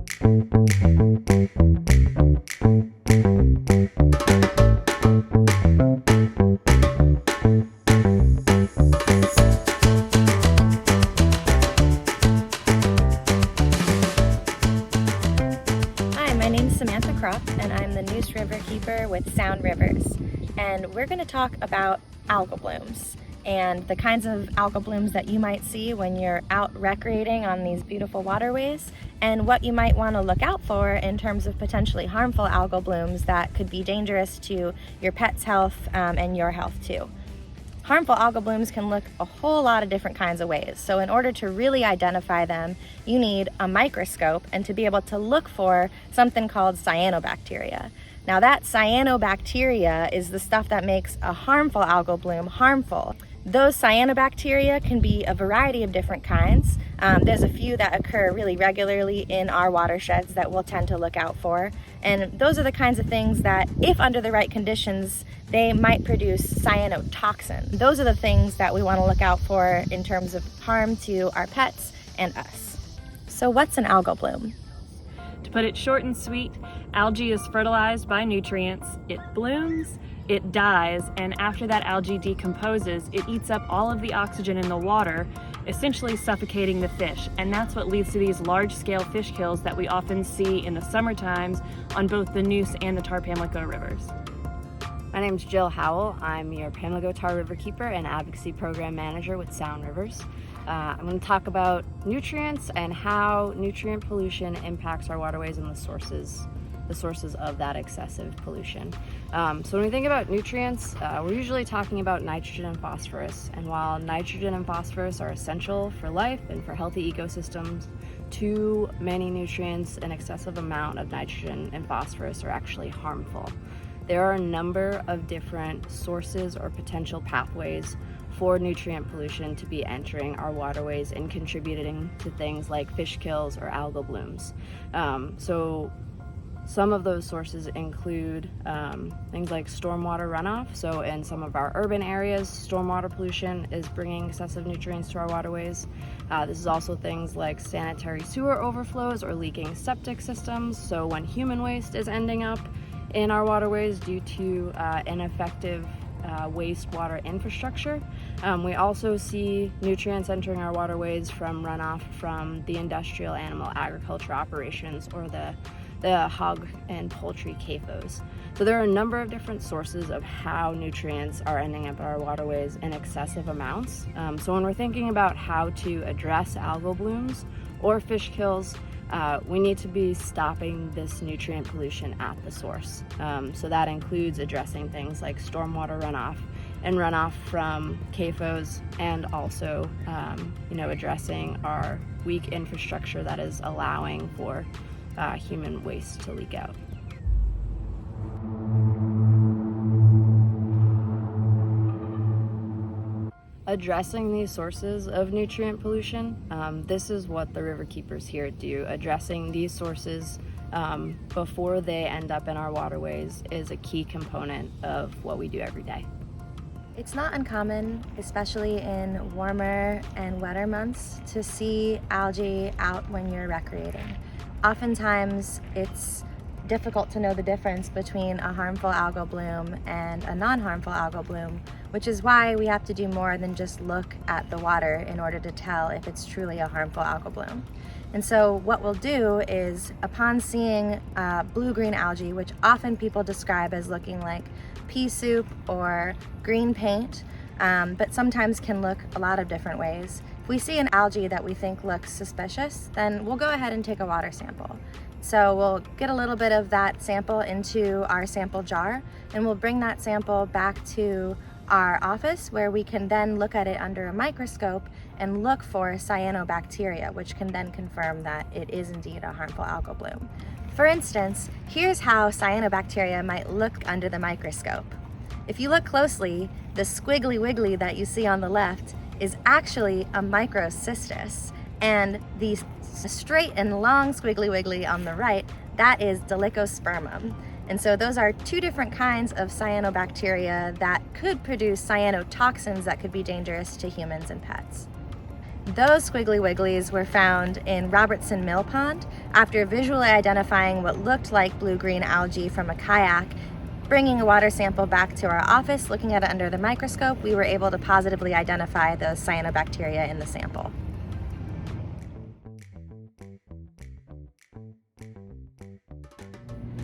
My name's Samantha Krop, and I'm the Neuse Riverkeeper with Sound Rivers. And we're going to talk about algal blooms and the kinds of algal blooms that you might see when you're out recreating on these beautiful waterways, and what you might want to look out for in terms of potentially harmful algal blooms that could be dangerous to your pet's health and your health too. Harmful algal blooms can look a whole lot of different kinds of ways. So in order to really identify them, you need a microscope and to be able to look for something called cyanobacteria. Now that cyanobacteria is the stuff that makes a harmful algal bloom harmful. Those cyanobacteria can be a variety of different kinds. There's a few that occur really regularly in our watersheds that we'll tend to look out for. And those are the kinds of things that, if under the right conditions, they might produce cyanotoxin. Those are the things that we want to look out for in terms of harm to our pets and us. So what's an algal bloom? To put it short and sweet, algae is fertilized by nutrients, it blooms, it dies, and after that algae decomposes, it eats up all of the oxygen in the water, essentially suffocating the fish. And that's what leads to these large-scale fish kills that we often see in the summer times on both the Neuse and the Pamlico rivers. My name's Jill Howell. I'm your Pamlico-Tar Riverkeeper and Advocacy Program Manager with Sound Rivers. I'm going to talk about nutrients and how nutrient pollution impacts our waterways and the sources of that excessive pollution. So when we think about nutrients, we're usually talking about nitrogen and phosphorus. And while nitrogen and phosphorus are essential for life and for healthy ecosystems, too many nutrients, an excessive amount of nitrogen and phosphorus are actually harmful. There are a number of different sources or potential pathways for nutrient pollution to be entering our waterways and contributing to things like fish kills or algal blooms. So some of those sources include things like stormwater runoff. So in some of our urban areas, stormwater pollution is bringing excessive nutrients to our waterways. This is also things like sanitary sewer overflows or leaking septic systems. So when human waste is ending up in our waterways due to ineffective wastewater infrastructure. We also see nutrients entering our waterways from runoff from the industrial animal agriculture operations or the hog and poultry CAFOs. So there are a number of different sources of how nutrients are ending up in our waterways in excessive amounts. So when we're thinking about how to address algal blooms or fish kills, we need to be stopping this nutrient pollution at the source. So that includes addressing things like stormwater runoff and runoff from CAFOs, and also addressing our weak infrastructure that is allowing for human waste to leak out. Addressing these sources of nutrient pollution, this is what the riverkeepers here do. Addressing these sources before they end up in our waterways is a key component of what we do every day. It's not uncommon, especially in warmer and wetter months, to see algae out when you're recreating. Oftentimes, it's difficult to know the difference between a harmful algal bloom and a non-harmful algal bloom, which is why we have to do more than just look at the water in order to tell if it's truly a harmful algal bloom. And so what we'll do is, upon seeing blue-green algae, which often people describe as looking like pea soup or green paint, but sometimes can look a lot of different ways. If we see an algae that we think looks suspicious, then we'll go ahead and take a water sample. So we'll get a little bit of that sample into our sample jar, and we'll bring that sample back to our office, where we can then look at it under a microscope and look for cyanobacteria, which can then confirm that it is indeed a harmful algal bloom. For instance, here's how cyanobacteria might look under the microscope. If you look closely, the squiggly wiggly that you see on the left is actually a microcystis, and the straight and long squiggly wiggly on the right, that is Dolichospermum. And so those are two different kinds of cyanobacteria that could produce cyanotoxins that could be dangerous to humans and pets. Those squiggly wigglies were found in Robertson Mill Pond after visually identifying what looked like blue-green algae from a kayak. Bringing a water sample back to our office, looking at it under the microscope, we were able to positively identify those cyanobacteria in the sample.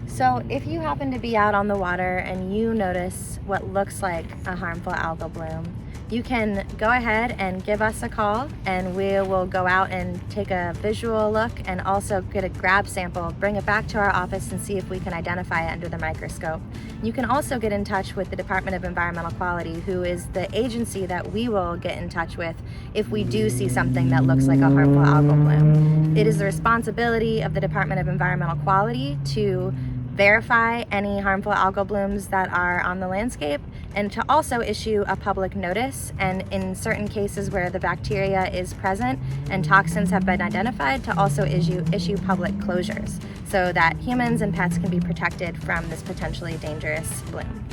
So if you happen to be out on the water and you notice what looks like a harmful algal bloom, you can go ahead and give us a call and we will go out and take a visual look and also get a grab sample, bring it back to our office and see if we can identify it under the microscope. You can also get in touch with the Department of Environmental Quality, who is the agency that we will get in touch with if we do see something that looks like a harmful algal bloom. It is the responsibility of the Department of Environmental Quality to verify any harmful algal blooms that are on the landscape and to also issue a public notice, and in certain cases where the bacteria is present and toxins have been identified, to also issue public closures so that humans and pets can be protected from this potentially dangerous bloom.